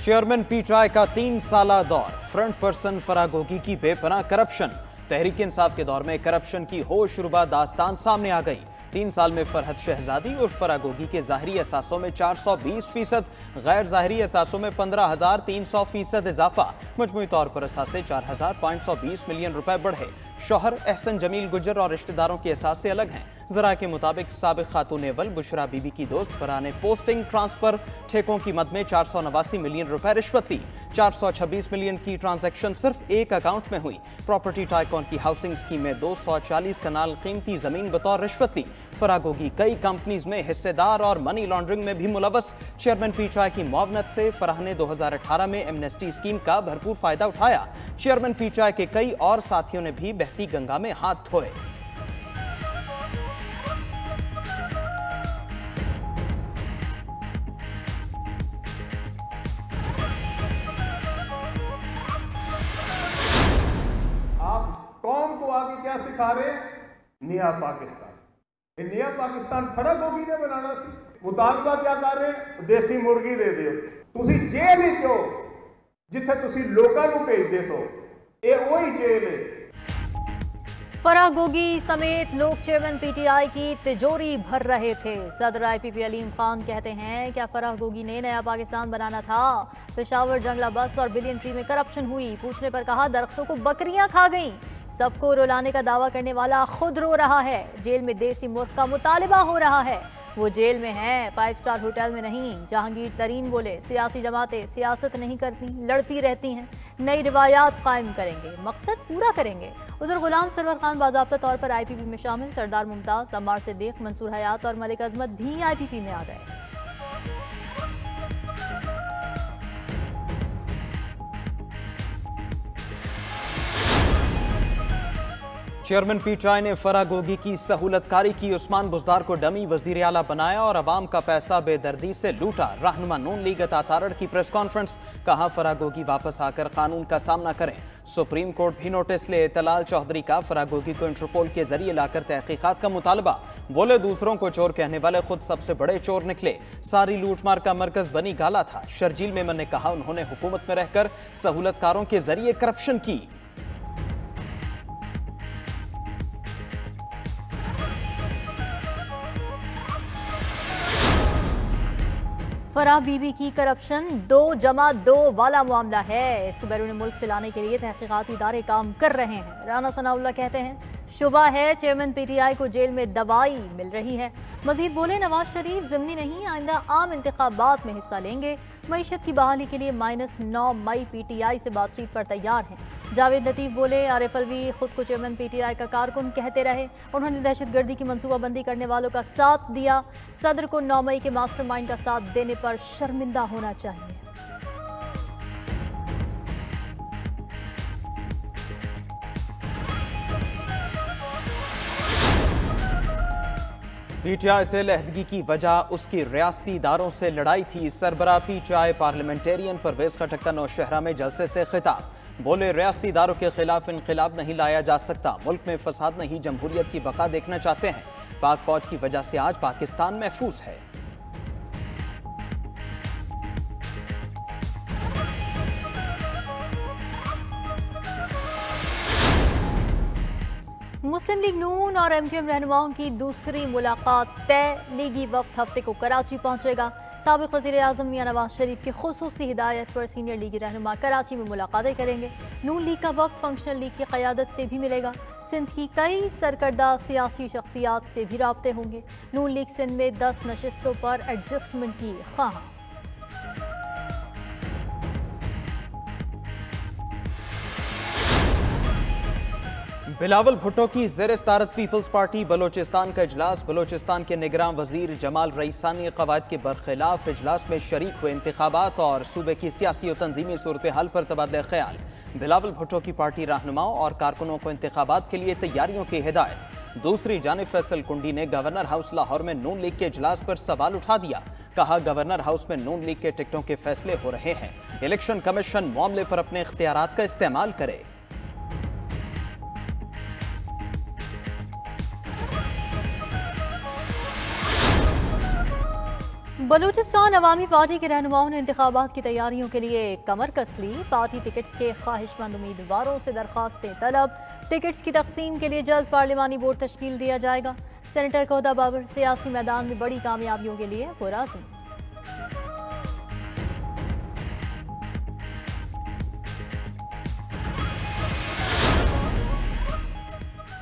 Chairman PTI का 3 साला दौर, फ्रंट पर्सन फराह गोगी की बेपनाह करप्शन। तहरीक इंसाफ के दौर में करप्शन की होशरुबा दास्तान सामने आ गई। 3 साल में फरहद शहजादी और फराह गोगी के ज़ाहिरी एहसासों में 420%, गैर ज़ाहिरी एहसासों में 15,300% इजाफा। मजमूई तौर पर असासे 4,520 मिलियन रुपए बढ़े। शौहर एहसन जमील गुजर और रिश्तेदारों के एहसास से अलग हैं। जरा के मुताबिक साबिक खातून एवल बुशरा बीबी की दोस्त फराह ने पोस्टिंग, ट्रांसफर, ठेकों की मद में 489 मिलियन रुपए रिश्वत ली। 426 मिलियन की ट्रांजैक्शन सिर्फ एक अकाउंट में हुई। प्रॉपर्टी टाइकॉन की हाउसिंग स्कीम में 240 कनाल कीमती जमीन बतौर रिश्वत ली। फराह गोगी कई कंपनीज में हिस्सेदार और मनी लॉन्ड्रिंग में भी मुलव्वस। चेयरमैन पीटीआई की मुआवनत से फराह ने 2018 में एमनेस्टी स्कीम का भरपूर फायदा उठाया। चेयरमैन पीटीआई के कई और साथियों ने भी बहती गंगा में हाथ धोए। कौम को आगे क्या सिखा रहे हैं? नया पाकिस्तान। नया पाकिस्तान फराह गोगी ने बनाना सी। मुतालबा क्या कर रहे हैं? देसी मुर्गी दे दियो। तुसी जेल विच हो जिथे तुसी लोकां नूं भेजदे सो, ये वही जेल है। फराह गोगी समेत लोग चेयरमैन पीटीआई की तिजोरी भर रहे थे। सदर आईपीपी अलीम खान कहते हैं, क्या फराह गोगी ने नया पाकिस्तान बनाना था? पेशावर जंगला बस और बिलियन ट्री में करप्शन हुई। पूछने पर कहा, दरख्तों को बकरियां खा गईं। सबको रुलाने का दावा करने वाला खुद रो रहा है। जेल में देसी मुर्ग का मुतालिबा हो रहा है। वो जेल में है, 5 स्टार होटल में नहीं। जहांगीर तरीन बोले, सियासी जमातें सियासत नहीं करती, लड़ती रहती हैं। नई रिवायात कायम करेंगे, मकसद पूरा करेंगे। उधर गुलाम सरवर खान बाज़ाब्ता तौर पर आईपीपी में शामिल। सरदार मुमताज, अम्मार सिद्दीक, मंसूर हयात और मलिक अजमत भी आईपीपी में आ गए। चेयरमैन पीटीआई ने फराह गोगी की सहूलतकारी की। उस्मान बुज़दार को डमी वज़ीर आला बनाया और अवाम का पैसा बेदर्दी से लूटा। रहनुमा नून लीग अता तारड़ की प्रेस कॉन्फ्रेंस, कहा फराह गोगी वापस आकर कानून का सामना करें। सुप्रीम कोर्ट भी नोटिस ले। तलाल चौधरी का फराह गोगी को इंटरपोल के जरिए लाकर तहकीकात का मुतालबा। बोले, दूसरों को चोर कहने वाले खुद सबसे बड़े चोर निकले। सारी लूटमार का मरकज बनी गाला था। शर्जील मेमन ने कहा, उन्होंने हुकूमत में रहकर सहूलतकारों के जरिए करप्शन की। फराह बीबी की करप्शन 2+2 वाला मामला है। इसको बैरून मुल्क से लाने के लिए तहकीकाती इदारे काम कर रहे हैं। राना सनाउल्लाह कहते हैं, शुबा है चेयरमैन पीटीआई को जेल में दवाई मिल रही है। मजीद बोले, नवाज शरीफ ज़िमनी नहीं, आइंदा आम इंतखाबात में हिस्सा लेंगे। मईशत की बहाली के लिए -9 मई पीटीआई से बातचीत पर तैयार हैं। जावेद लतीफ़ बोले, आरिफ अलवी खुद को चेयरमैन पीटीआई का कारकुन कहते रहे। उन्होंने दहशतगर्दी की मनसूबाबंदी करने वालों का साथ दिया। सदर को 9 मई के मास्टरमाइंड का साथ देने पर शर्मिंदा होना चाहिए। पीटीआई से लहदगी की वजह उसकी रियासती इदारों से लड़ाई थी। सरबराह पीटीआई पार्लियामेंटेरियन परवेज खटक नौशहरा में जलसे से खिताब। बोले, रियासती इदारों के खिलाफ इनकलाब नहीं लाया जा सकता। मुल्क में फसाद नहीं, जमहूरियत की बका देखना चाहते हैं। पाक फौज की वजह से आज पाकिस्तान महफूज है। मुस्लिम लीग नून और एमक्यूएम रहनुमाओं की दूसरी मुलाकात तय। लीगी वफ्द हफ्ते को कराची पहुंचेगा। साबिक वज़ीर आज़म मियां नवाज शरीफ की खुसूसी हिदायत पर सीनियर लीगी रहनुमा कराची में मुलाकातें करेंगे। नून लीग का वफ्द फंक्शनल लीग की क़यादत से भी मिलेगा। सिंध की कई सरकर्दा सियासी शख्सियात से भी राब्ते होंगे। नून लीग सिंध में 10 नशिस्तों पर एडजस्टमेंट की ख्वाह। बिलावल भुट्टो की ज़ेर सदारत पीपल्स पार्टी बलोचिस्तान का इजलास। बलोचिस्तान के निगरान वजीर जमाल रईसानी कवायद के बरखिलाफ इजलास में शरीक हुए। इंतखाबात और सूबे की सियासी और तंजीमी सूरत हाल पर तबादला ख्याल। बिलावल भुट्टो की पार्टी रहनुमाओं और कारकुनों को इंतखाबात के लिए तैयारियों की हिदायत। दूसरी जानिब फैसल कुंडी ने गवर्नर हाउस लाहौर में नून लीग के इजलास पर सवाल उठा दिया। कहा, गवर्नर हाउस में नून लीग के टिकटों के फैसले हो रहे हैं। इलेक्शन कमीशन मामले पर अपने इख्तियारात का इस्तेमाल करे। बलूचिस्तान अवामी पार्टी के रहनुमाओं ने इंतखाबात की तैयारियों के लिए कमर कस ली। पार्टी टिकट्स के ख्वाहिशमंद उम्मीदवारों से दरखास्तें तलब। टिकट्स की तकसीम के लिए जल्द पार्लिमानी बोर्ड तश्कील दिया जाएगा। सेनेटर कोहदा बाबर सियासी मैदान में बड़ी कामयाबियों के लिए पुराज़िम।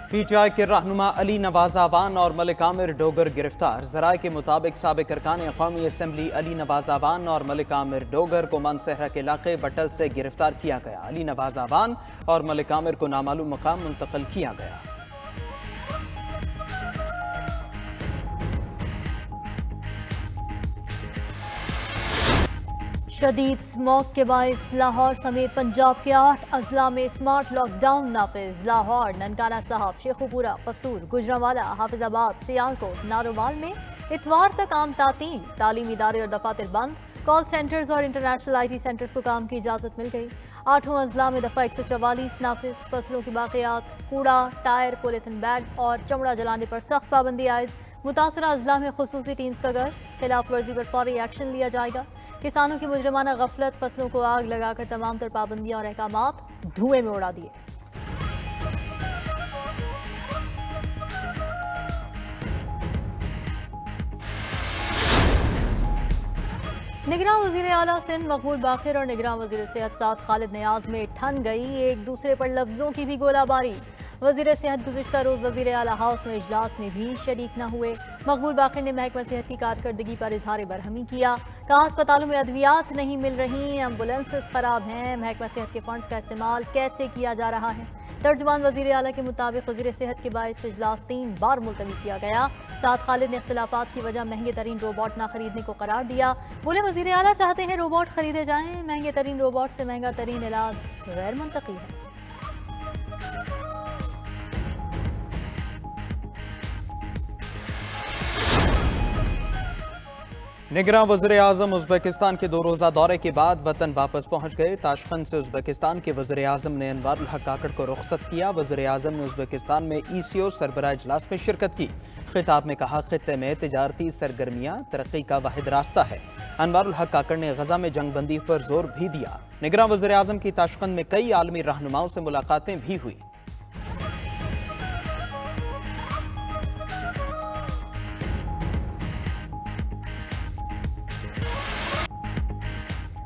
पीटीआई के रहनुमा अली नवाज आवान और मलिक आमिर डोगर गिरफ्तार। जराये के मुताबिक साबिक अरकान कौमी असम्बली अली नवाज आवान और मलिक आमिर डोगर को मानसहरा के इलाके बटल से गिरफ्तार किया गया। अली नवाज आवान और मलिक आमिर को नामालूम मकाम मुंतकिल किया गया। शदीद स्मॉग के बायस लाहौर समेत पंजाब के 8 अजला में स्मार्ट लॉकडाउन नाफिज। लाहौर, ननकाना साहब, शेखुपुरा, कसूर, गुजरांवाला, हाफिजाबाद, सियालकोट, नारोवाल में इतवार तक आम तातील। तालीमी इदारे और दफातर बंद। कॉल सेंटर्स और इंटरनेशनल IT सेंटर्स को काम की इजाज़त मिल गई। 8 अजला में दफ़ा 144 नाफिज। फसलों की बाक़ियात, कूड़ा, टायर, पॉलीथिन बैग और चमड़ा जलाने पर सख्त पाबंदी आयद। मुतासरा अजला में खुसूसी टीम्स का गश्त। खिलाफ वर्जी पर फौरी एक्शन लिया जाएगा। किसानों की मुजरिमाना गफलत, फसलों को आग लगाकर तमाम तर पाबंदियां और अहकामात धुएं में उड़ा दिए। निगरान वज़ीर आला सिंध मकबूल बाखिर और निगरान वज़ीर सेहत साद खालिद नियाज में ठन गई। एक दूसरे पर लफ्जों की भी गोलाबारी। वज़ीर सेहत गुज़िश्ता रोज़ वज़ीर आला हाउस में इजलास में भी शरीक न हुए। मकबूल बाखिर ने महकमा सेहत की कारकर्दगी पर इजहार बरहमी किया। कहा अस्पतालों में अद्वियात नहीं मिल रही, एम्बुलेंसेस खराब हैं। महकमा सेहत के फंड्स का इस्तेमाल कैसे किया जा रहा है। तर्जुमान वज़ीर आला के मुताबिक वज़ीर सेहत के बायस इजलास 3 बार मुलतवी किया गया। साथ खालिद ने इख्तिलाफात की वजह महंगे तरीन रोबोट ना खरीदने को करार दिया। बोले वज़ीर आला चाहते हैं रोबोट खरीदे जाएं। महंगे तरीन रोबोट से महंगा तरीन इलाज गैर मंतकी है। निगरान वज़ीर आज़म उज़्बेकिस्तान के 2 रोज़ा दौरे के बाद वतन वापस पहुंच गए। ताशकंद से उज़्बेकिस्तान के वज़ीर आज़म ने अनवारुल हक काकड़ को रुखसत किया। वज़ीर आज़म ने उज़्बेकिस्तान में ECO सरबराह इजलास में शिरकत की। खिताब में कहा, खित्ते में तिजारती सरगर्मियाँ तरक्की का वाहिद रास्ता है। अनवारुल हक काकड़ ने गजा में जंगबंदी पर जोर भी दिया। निगरान वज़ीर आज़म की ताशकंद में कई आलमी रहनुमाओं से मुलाकातें भी हुई।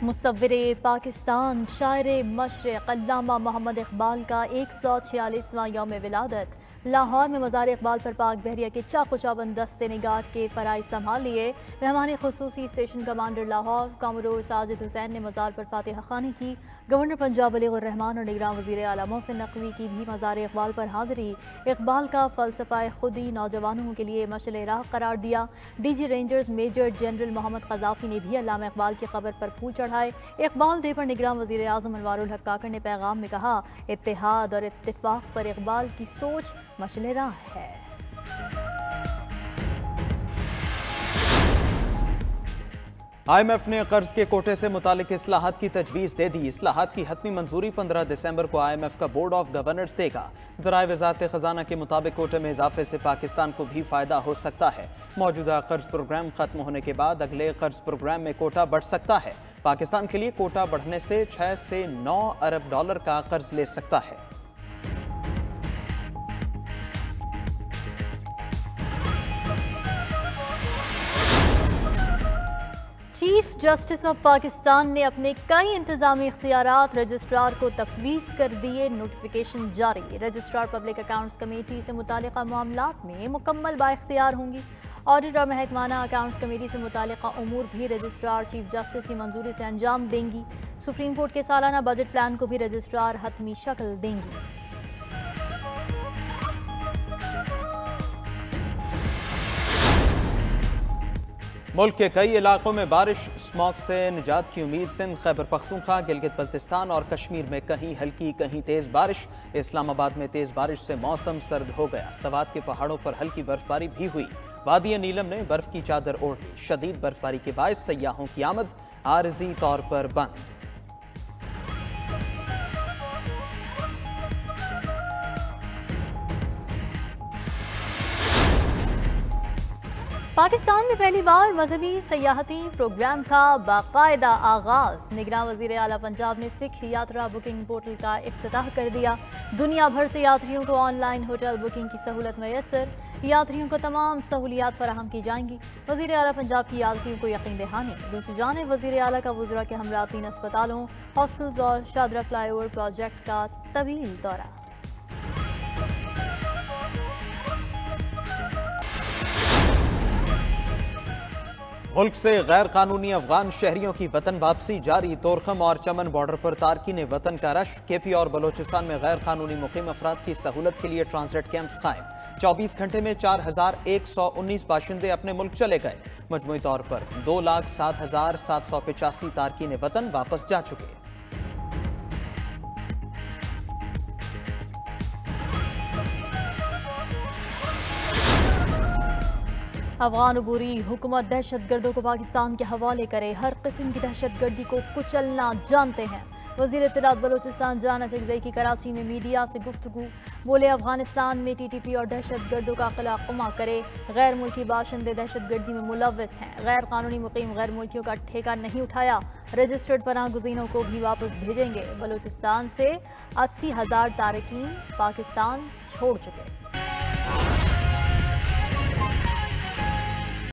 मुसव्विर पाकिस्तान, शायर मशरिक़ अल्लामा मोहम्मद इकबाल का 146वां यौम विलादत। लाहौर में मज़ार इकबाल पर पाक बहरिया के चाको चौबंद दस्ते ने गार्ड के फ़राइज़ संभाल लिए। मेहमान खुसूसी स्टेशन कमांडर लाहौर कमरोर साजिद हुसैन ने मज़ार पर फातिहा खानी की। गवर्नर पंजाब बलीग़ुर रहमान और निगरान वज़ीर आला मोहसिन नकवी की भी मज़ार इकबाल पर हाज़िरी। इकबाल का फ़लसफ़ा खुदी नौजवानों के लिए मशअल राह करार दिया। DG rangers major general Mohammad Qazafi ने भी अल्लामा इकबाल की क़ब्र पर फूल चढ़ाए। इकबाल डे पर निगरान वज़ीर आज़म अनवारुल हक काकड़ ने पैगाम में कहा, इत्तेहाद और इत्तिफ़ाक़ पर इकबाल की सोच मशअल राह है। IMF ने कर्ज के कोटे से मुतालिक इस्लाहात की तजवीज़ दे दी। इस्लाहात की हतमी मंजूरी 15 दिसंबर को IMF का बोर्ड ऑफ गवर्नर्स देगा। ज़राए वज़ारत ख़जाना के मुताबिक कोटे में इजाफे से पाकिस्तान को भी फ़ायदा हो सकता है। मौजूदा कर्ज प्रोग्राम ख़त्म होने के बाद अगले कर्ज प्रोग्राम में कोटा बढ़ सकता है। पाकिस्तान के लिए कोटा बढ़ने से 6 से 9 अरब डॉलर का कर्ज ले सकता है। चीफ जस्टिस ऑफ पाकिस्तान ने अपने कई इंतजामी इख्तियारात रजिस्ट्रार को तफवीज़ कर दिए। नोटिफिकेशन जारी। रजिस्ट्रार पब्लिक अकाउंट्स कमेटी से मुतालिका मामलात में मुकम्मल बाइख्तियार होंगी। ऑडिट और महकमाना अकाउंट्स कमेटी से मुतालिका उमूर भी रजिस्ट्रार चीफ जस्टिस की मंजूरी से अंजाम देंगी। सुप्रीम कोर्ट के सालाना बजट प्लान को भी रजिस्ट्रार हतमी शक्ल देंगी। मुल्क के कई इलाकों में बारिश, स्मॉग से निजात की उम्मीद। सिंध, खैबर पख्तूनख्वा, गिलगित बल्तिस्तान और कश्मीर में कहीं हल्की कहीं तेज बारिश। इस्लामाबाद में तेज बारिश से मौसम सर्द हो गया। सवात के पहाड़ों पर हल्की बर्फबारी भी हुई। वादी नीलम ने बर्फ की चादर ओढ़ ली। शदीद बर्फबारी के बायस सयाहों की आमद आरजी तौर पर बंद। पाकिस्तान में पहली बार मजहबी सयाहती प्रोग्राम का बाकायदा आगाज। निगरान वजीर आला पंजाब ने सिख यात्रा बुकिंग पोर्टल का इफ्तिताह कर दिया। दुनिया भर से यात्रियों को ऑनलाइन होटल बुकिंग की सहूलत मैसर। यात्रियों को तमाम सहूलियात फराहम की जाएंगी। वजीर आला पंजाब की यात्रियों को यकीन दहानी। दूसरी जानिब वजीर आला का वज़रा के हमरा 3 अस्पतालों, हॉस्टल्स और शादरा फ्लाईओवर प्रोजेक्ट का तवील दौरा। मुल्क से गैर कानूनी अफगान शहरियों की वतन वापसी जारी। तोरखम और चमन बॉर्डर पर तारकीन वतन का रश। केपी और बलोचिस्तान में गैर कानूनी मुकीम अफराद की सहूलत के लिए ट्रांसलेट कैंप्स कायम। 24 घंटे में 4119 बाशिंदे अपने मुल्क चले गए। मजमूई तौर पर 2,07,785 तारकीन वतन वापस जा चुके। अफगान अबूरी हुकूमत दहशतगर्दों को पाकिस्तान के हवाले करे। हर किस्म की दहशतगर्दी को कुचलना जानते हैं। वज़ीर इत्तलात बलोचिस्तान जाना चकजई की कराची में मीडिया से गुफ्तगू। बोले अफगानिस्तान में TTP और दहशतगर्दों का क़िलाक़ुमा करे। गैर मुल्की बाशिंदे दहशतगर्दी में मुलव्वस हैं। गैर कानूनी मुकीम गैर मुल्कियों का ठेका नहीं उठाया। रजिस्टर्ड पनाह गुज़ीनों को भी वापस भेजेंगे। बलोचिस्तान से 80,000 तारकीन पाकिस्तान छोड़ चुके।